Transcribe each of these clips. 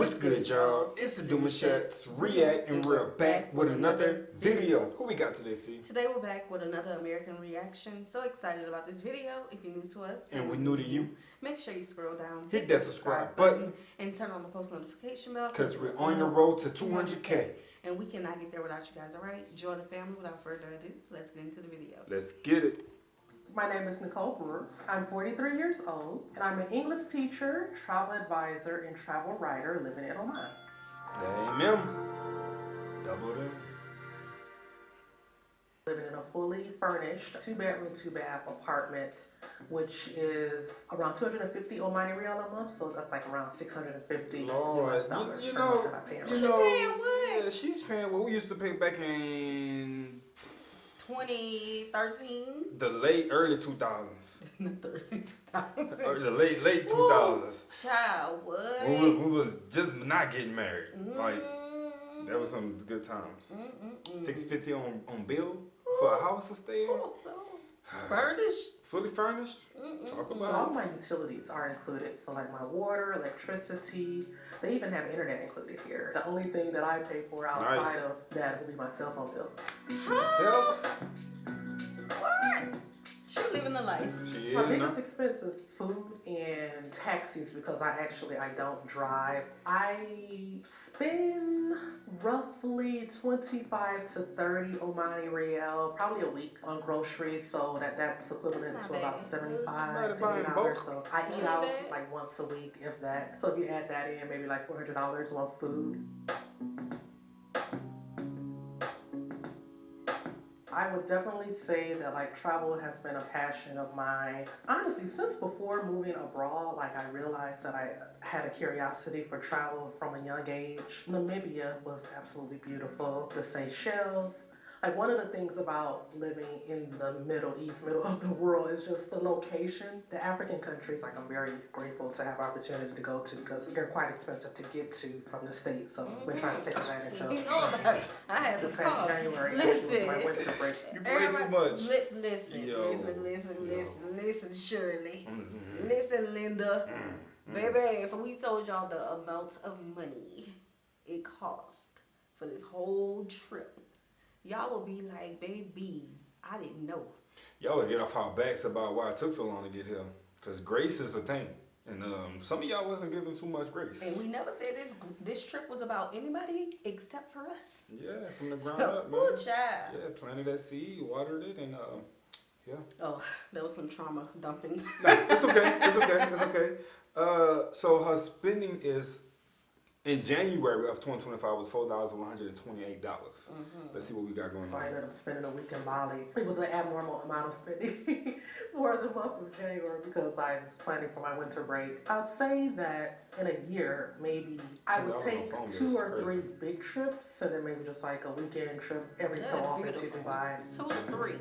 What's good, y'all? It's the Demouchet REACT, and we're back with another video. Who we got today, C? Today we're back with another American reaction. So excited about this video. If you're new to us And we're new to you, make sure you scroll down, hit that subscribe button, and turn on the post notification bell, because we're on the road to 200K. And we cannot get there without you guys, alright? Join the family. Without further ado, let's get into the video. Let's get it. My name is Nicole Brewer. I'm 43 years old, and I'm an English teacher, travel advisor, and travel writer living in Oman. Amen. Double that. Living in a fully furnished 2-bedroom, 2-bath apartment, which is around 250 Omani Real a month, so that's like around 650 Lord, US dollars. you per know, month that I pay you rent. know, yeah, she's paying what we used to pay back in 2013? the early 2000s. Or the late 2000s. Child, what? When we was just not getting married. Like, that was some good times. $650 on bill for a house to stay in. Furnished? Fully furnished. Talk All about my utilities are included, so like my water, electricity, they even have internet included here. The only thing that I pay for outside of that will be my cell phone bill. Self. What? She living the life. She My is, biggest no? expense is food and taxis because I don't drive. I spend roughly 25 to 30 Omani Real, probably a week on groceries, so that's equivalent That's to not about bad. $75 to Buying $80. bulk. So I eat Not out bad. like once a week, if that. So if you add that in, maybe like $400 on food. I would definitely say that like travel has been a passion of mine. Honestly, since before moving abroad, like I realized that I had a curiosity for travel from a young age. Namibia was absolutely beautiful. The Seychelles. Like one of the things about living in the middle of the world is just the location. The African countries, like I'm very grateful to have opportunity to go to because they're quite expensive to get to from the States. So we're trying to take advantage of. You know that. I had to This past call. January, Listen. my winter break. You play too much. Listen, Yo. listen, Shirley. Listen, Linda. Baby, if we told y'all the amount of money it cost for this whole trip, y'all will be like, baby, I didn't know. Y'all would get off our backs about why it took so long to get here. Because grace is a thing. And some of y'all wasn't giving too much grace. And we never said this trip was about anybody except for us. Yeah, from the ground So, up, man. ooh, child. Yeah, planted that seed, watered it, and yeah. Oh, there was some trauma dumping. Nah, it's okay. It's okay. It's okay. So her spending is in January of 2025 was $4,128. Let's see what we got going So I on. ended up spending a week in Bali. It was an abnormal amount of spending for the month of January because I was planning for my winter break. I'd say that in a year, maybe I would $10 take on phone bill 2 is or 3 crazy. big trips, and then maybe just like a weekend trip every so That's often to beautiful. Dubai. 2 to 3.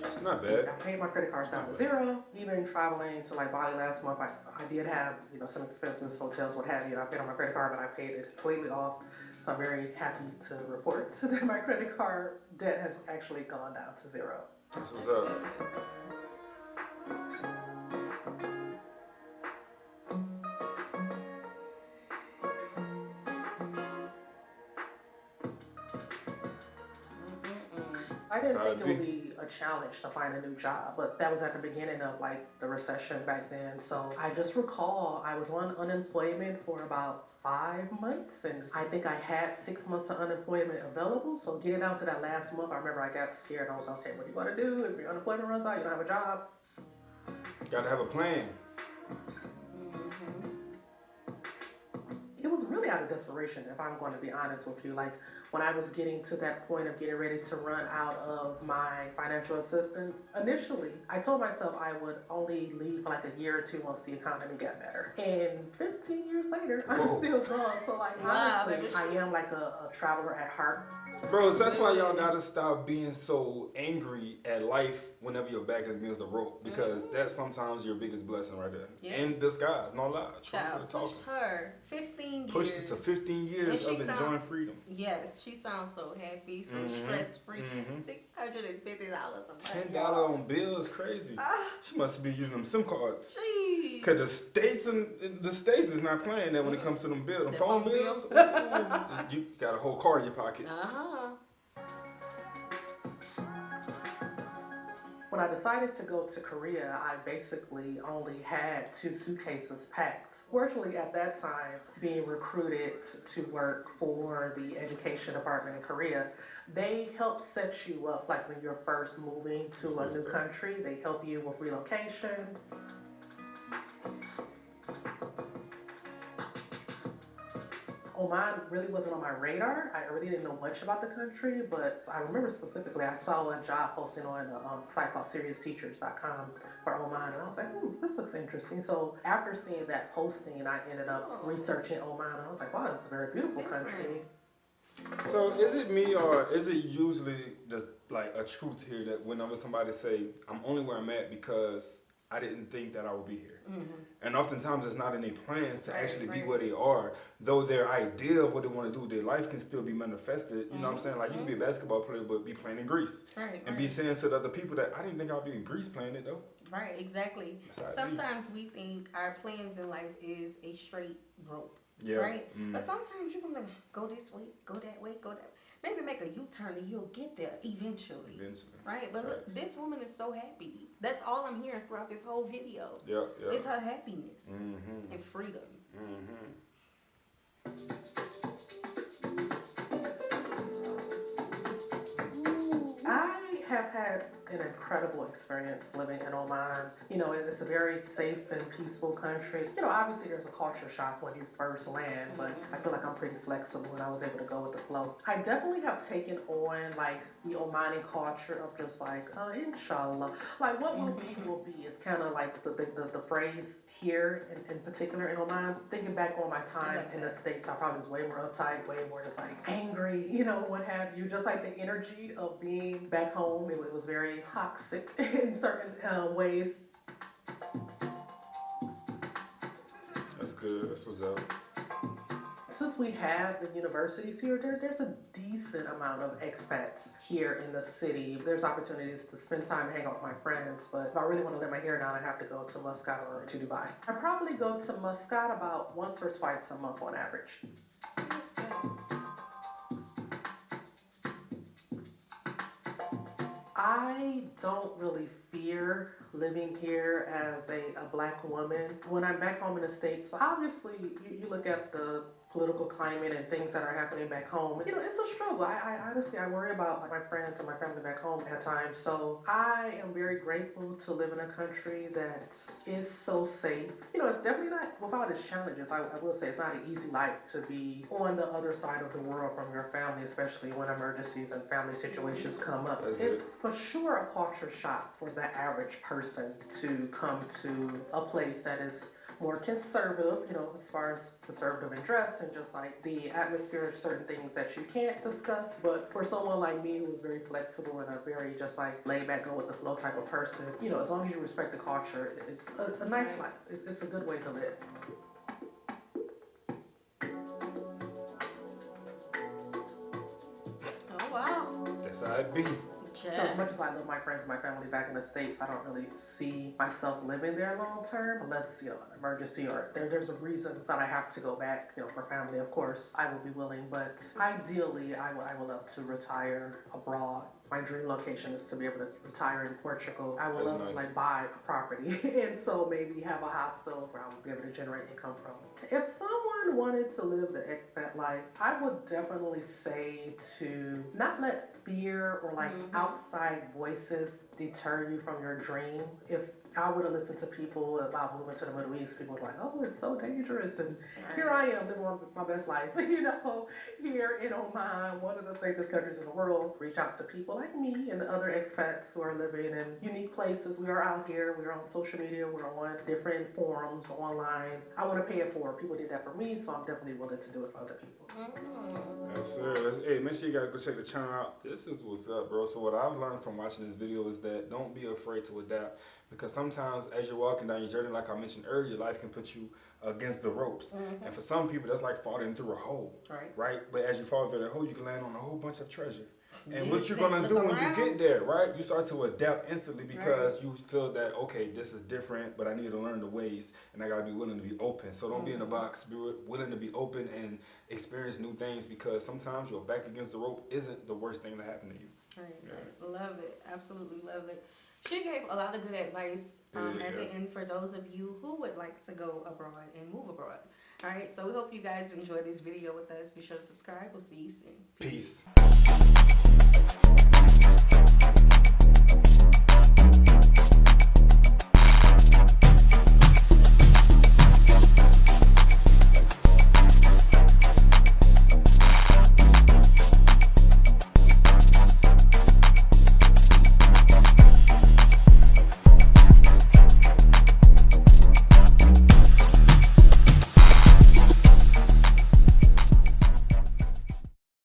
It's not bad. I paid my credit cards down to 0. Even traveling to like Bali last month, I did have some expenses, hotels, what have you. I paid on my credit card, but I paid it completely off. So I'm very happy to report that my credit card debt has actually gone down to 0. That's what's up. I didn't Side think it would B. be a challenge to find a new job, but that was at the beginning of like the recession back then. So I just recall I was on unemployment for about 5 months, and I think I had 6 months of unemployment available. So getting down to that last month, I remember I got scared. I was like, okay, what do you want to do if your unemployment runs out? You don't have a job. Gotta have a plan. It was really out of desperation, if I'm going to be honest with you. Like, when I was getting to that point of getting ready to run out of my financial assistance, initially, I told myself I would only leave for like a year or 2 once the economy got better. And 15 years later, I'm Whoa. still gone. So, like, Wow, honestly, baby. I am like a traveler at heart. Bros, that's why y'all gotta stop being so angry at life whenever your back is against the rope. Because that's sometimes your biggest blessing right there. Yeah. In disguise, no lie. True for the Child, talking. pushed her 15 years. Pushed it to 15 years And she of enjoying freedom. Yes, she sounds so happy, so Mhm. stress free. Mhm. $150 a month. $10 on bills, crazy. She must be using them SIM cards. Jeez. Cause the states is not playing that when it comes to them bills. The phone phone bills, bill. ooh, you got a whole car in your pocket. When I decided to go to Korea, I basically only had 2 suitcases packed. Fortunately, at that time, being recruited to work for the education department in Korea, they help set you up, like when you're first moving to a new country, they help you with relocation. Oman really wasn't on my radar. I really didn't know much about the country, but I remember specifically I saw a job posting on a site called SeriousTeachers.com for Oman, and I was like, this looks interesting. So after seeing that posting, I ended up researching Oman, and I was like, wow, this is a very beautiful country. So is it me or is it usually a truth here that whenever somebody say, I'm only where I'm at because I didn't think that I would be here. And oftentimes it's not in their plans to actually be where they are. Though their idea of what they want to do with their life can still be manifested. You know what I'm saying? Like you can be a basketball player but be playing in Greece. And be saying to the other people that I didn't think I'd be in Greece playing it though. Right, exactly. Sometimes we think our plans in life is a straight rope. Yeah. Right? But sometimes you're going to go this way, go that way, go that way. Maybe make a U-turn and you'll get there eventually. Right? But look, this woman is so happy. That's all I'm hearing throughout this whole video. Yeah. It's her happiness and freedom. I have had an incredible experience living in Oman. You know, it's a very safe and peaceful country. You know, obviously there's a culture shock when you first land, but I feel like I'm pretty flexible and I was able to go with the flow. I definitely have taken on like the Omani culture of just like, inshallah. Like what will be will be is kind of like the phrase here in particular in Oman. Thinking back on my time in the States, I probably was way more uptight, way more just like angry, you know, what have you. Just like the energy of being back home, it was very toxic in certain ways. That's good. That's what's up. Since we have the universities here, there's a decent amount of expats here in the city. There's opportunities to spend time hanging out with my friends, but if I really want to let my hair down, I have to go to Muscat or to Dubai. I probably go to Muscat about once or twice a month on average. I don't really fear living here as a black woman. When I'm back home in the States, obviously you look at the political climate and things that are happening back home. You know, it's a struggle. I honestly, I worry about like my friends and my family back home at times. So I am very grateful to live in a country that is so safe. You know, it's definitely not without its challenges. I will say it's not an easy life to be on the other side of the world from your family, especially when emergencies and family situations come up. It's for sure a culture shock for the average person to come to a place that is more conservative, you know, as far as conservative in dress and just like the atmosphere of certain things that you can't discuss. But for someone like me who is very flexible and a very just like laid back, go with the flow type of person, you know, as long as you respect the culture, it's a nice life. It's a good way to live. Oh, wow. That's how it be. So as much as I love my friends and my family back in the States, I don't really see myself living there long term unless, you know, an emergency or there's a reason that I have to go back, you know, for family. Of course, I will be willing, but ideally, I would love to retire abroad. My dream location is to be able to retire in Portugal. I would love to like buy a property and so maybe have a hostel where I would be able to generate income from. If someone wanted to live the expat life, I would definitely say to not let fear or like outside voices deter you from your dream. If I were to listen to people about moving to the Middle East, people were like, oh, it's so dangerous. And here I am living my best life, you know, here in Oman, one of the safest countries in the world. Reach out to people like me and other expats who are living in unique places. We are out here, we're on social media, we're on different forums online. I want to pay it forward. People did that for me, so I'm definitely willing to do it for other people. Yes, sir. Hey, make sure you guys go check the channel out. This is what's up, bro. So what I've learned from watching this video is that don't be afraid to adapt. Because sometimes as you're walking down your journey, like I mentioned earlier, life can put you against the ropes. And for some people, that's like falling through a hole. Right? But as you fall through that hole, you can land on a whole bunch of treasure. And what you're gonna do when you get there, right? You start to adapt instantly because you feel that, okay, this is different, but I need to learn the ways, and I gotta be willing to be open. So don't be in the box. Be willing to be open and experience new things, because sometimes your back against the rope isn't the worst thing to happen to you. Right. Love it. Absolutely love it. She gave a lot of good advice at the end for those of you who would like to go abroad and move abroad. All right, so we hope you guys enjoyed this video with us. Be sure to subscribe. We'll see you soon. Peace.